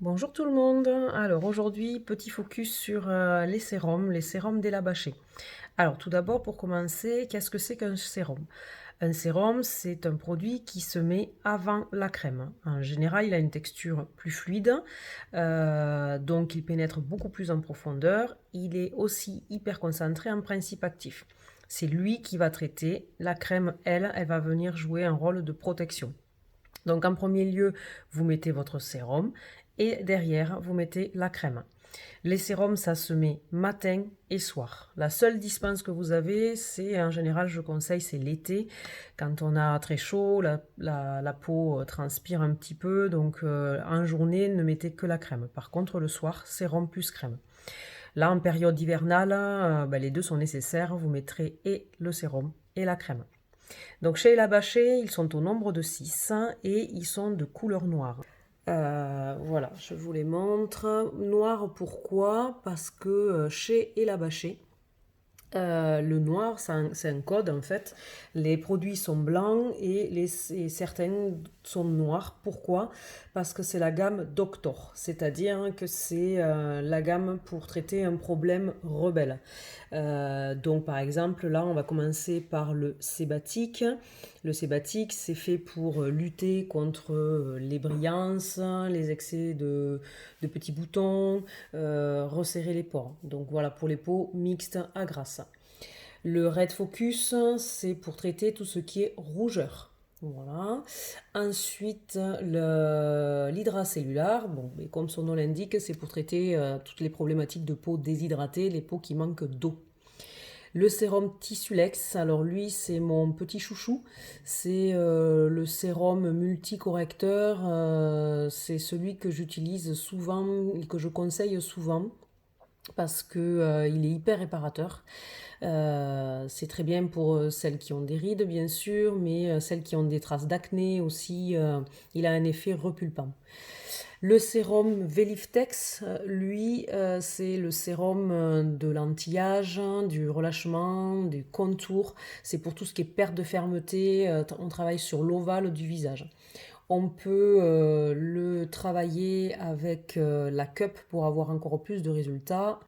Bonjour tout le monde. Alors aujourd'hui, petit focus sur les sérums délabâchés. Alors tout d'abord, pour commencer, qu'est-ce que c'est qu'un sérum? Un sérum, c'est un produit qui se met avant la crème. En général, il a une texture plus fluide, donc il pénètre beaucoup plus en profondeur. Il est aussi hyper concentré en principe actif. C'est lui qui va traiter. La crème, elle va venir jouer un rôle de protection. Donc en premier lieu, vous mettez votre sérum et derrière, vous mettez la crème. Les sérums, ça se met matin et soir. La seule dispense que vous avez, c'est en général, je conseille, c'est l'été. Quand on a très chaud, la peau transpire un petit peu. Donc en journée, ne mettez que la crème. Par contre, le soir, sérum plus crème. Là, en période hivernale, les deux sont nécessaires. Vous mettrez et le sérum et la crème. Donc chez La Bâchée, ils sont au nombre de 6 et ils sont de couleur noire. Voilà, je vous les montre. Noir, pourquoi? Parce que chez La Bâchée, le noir, c'est un code en fait. Les produits sont blancs et certains sont noirs. Pourquoi? Parce que c'est la gamme Doctor, c'est-à-dire que c'est la gamme pour traiter un problème rebelle. Donc par exemple, là, on va commencer par le sébatique. Le sébatique, c'est fait pour lutter contre les brillances, les excès de petits boutons, resserrer les pores. Donc voilà, pour les peaux mixtes à grasse. Le Red Focus, c'est pour traiter tout ce qui est rougeur. Voilà. Ensuite, l'hydracellulaire, bon, mais comme son nom l'indique, c'est pour traiter toutes les problématiques de peau déshydratée, les peaux qui manquent d'eau. Le sérum Tissulex, alors lui c'est mon petit chouchou, c'est le sérum multicorrecteur, c'est celui que j'utilise souvent et que je conseille souvent parce que il est hyper réparateur. C'est très bien pour celles qui ont des rides bien sûr, mais celles qui ont des traces d'acné aussi, il a un effet repulpant. Le sérum Veliftex, lui, c'est le sérum de l'anti-âge, du relâchement, du contour. C'est pour tout ce qui est perte de fermeté. On travaille sur l'ovale du visage. On peut le travailler avec la cup pour avoir encore plus de résultats.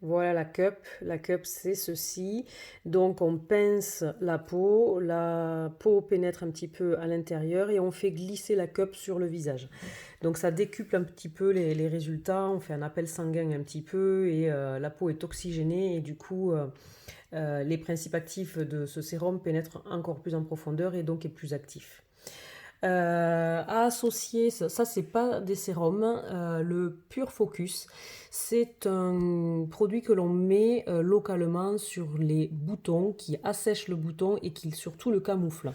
Voilà la cup. La cup, c'est ceci. Donc, on pince la peau pénètre un petit peu à l'intérieur et on fait glisser la cup sur le visage. Donc, ça décuple un petit peu les résultats. On fait un appel sanguin un petit peu et la peau est oxygénée et du coup, les principes actifs de ce sérum pénètrent encore plus en profondeur et donc est plus actif. À associer, ça c'est pas des sérums, le Pure Focus, c'est un produit que l'on met localement sur les boutons, qui assèche le bouton et qui surtout le camoufle,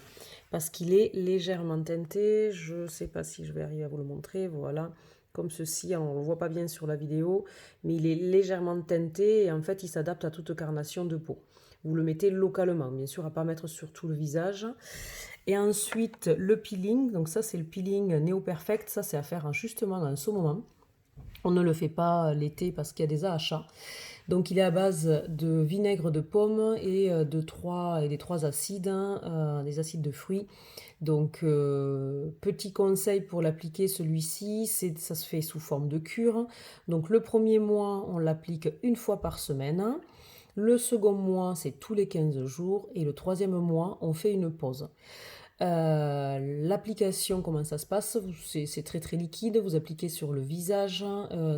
parce qu'il est légèrement teinté, je sais pas si je vais arriver à vous le montrer, voilà, comme ceci, on ne le voit pas bien sur la vidéo, mais il est légèrement teinté et en fait il s'adapte à toute carnation de peau. Vous le mettez localement, bien sûr à pas mettre sur tout le visage. Et ensuite, le peeling. Donc ça, c'est le peeling Neo Perfect. Ça, c'est à faire justement en ce moment. On ne le fait pas l'été parce qu'il y a des AHA. Donc il est à base de vinaigre de pomme et des trois acides, des acides de fruits. Donc petit conseil pour l'appliquer celui-ci, ça se fait sous forme de cure. Donc le premier mois, on l'applique une fois par semaine. Le second mois, c'est tous les 15 jours. Et le troisième mois, on fait une pause. L'application, comment ça se passe? C'est très très liquide, vous appliquez sur le visage,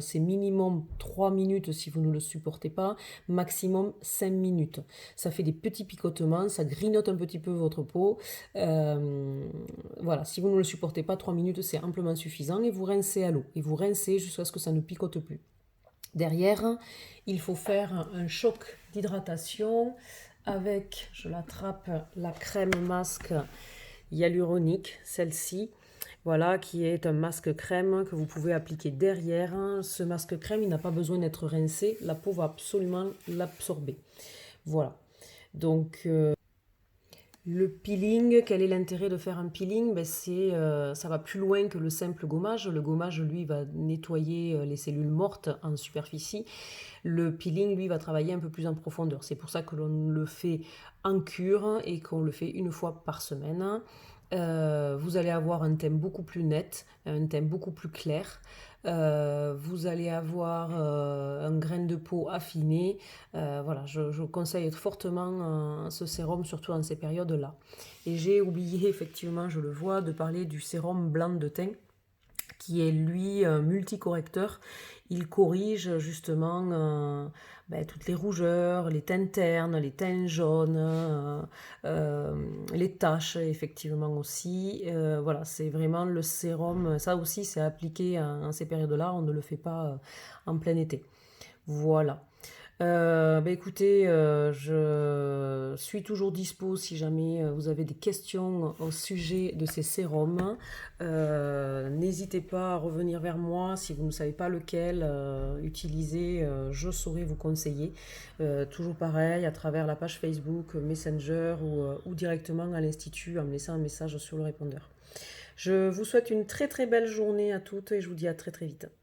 c'est minimum 3 minutes si vous ne le supportez pas, maximum 5 minutes. Ça fait des petits picotements, ça grignote un petit peu votre peau. Voilà, si vous ne le supportez pas, 3 minutes c'est amplement suffisant et vous rincez à l'eau. Et vous rincez jusqu'à ce que ça ne picote plus. Derrière, il faut faire un choc d'hydratation avec, je l'attrape, la crème masque hyaluronique, celle-ci, voilà, qui est un masque crème que vous pouvez appliquer derrière. Ce masque crème, il n'a pas besoin d'être rincé, la peau va absolument l'absorber. Voilà. Donc, le peeling, quel est l'intérêt de faire un peeling? Ça va plus loin que le simple gommage. Le gommage, lui, va nettoyer les cellules mortes en superficie. Le peeling, lui, va travailler un peu plus en profondeur. C'est pour ça que l'on le fait en cure et qu'on le fait une fois par semaine. Vous allez avoir un thème beaucoup plus net, un thème beaucoup plus clair. Vous allez avoir un grain de peau affiné. Voilà, je conseille fortement ce sérum, surtout en ces périodes-là. Et j'ai oublié, effectivement, je le vois, de parler du sérum blanc de teint qui est lui multicorrecteur. Il corrige justement toutes les rougeurs, les teintes ternes, les teintes jaunes, les taches effectivement aussi. Voilà, c'est vraiment le sérum. Ça aussi, c'est appliqué en ces périodes-là. On ne le fait pas en plein été. Voilà. Écoutez, je suis toujours dispo si jamais vous avez des questions au sujet de ces sérums. N'hésitez pas à revenir vers moi si vous ne savez pas lequel utiliser, je saurai vous conseiller. Toujours pareil, à travers la page Facebook, Messenger ou directement à l'Institut en me laissant un message sur le répondeur. Je vous souhaite une très très belle journée à toutes et je vous dis à très très vite.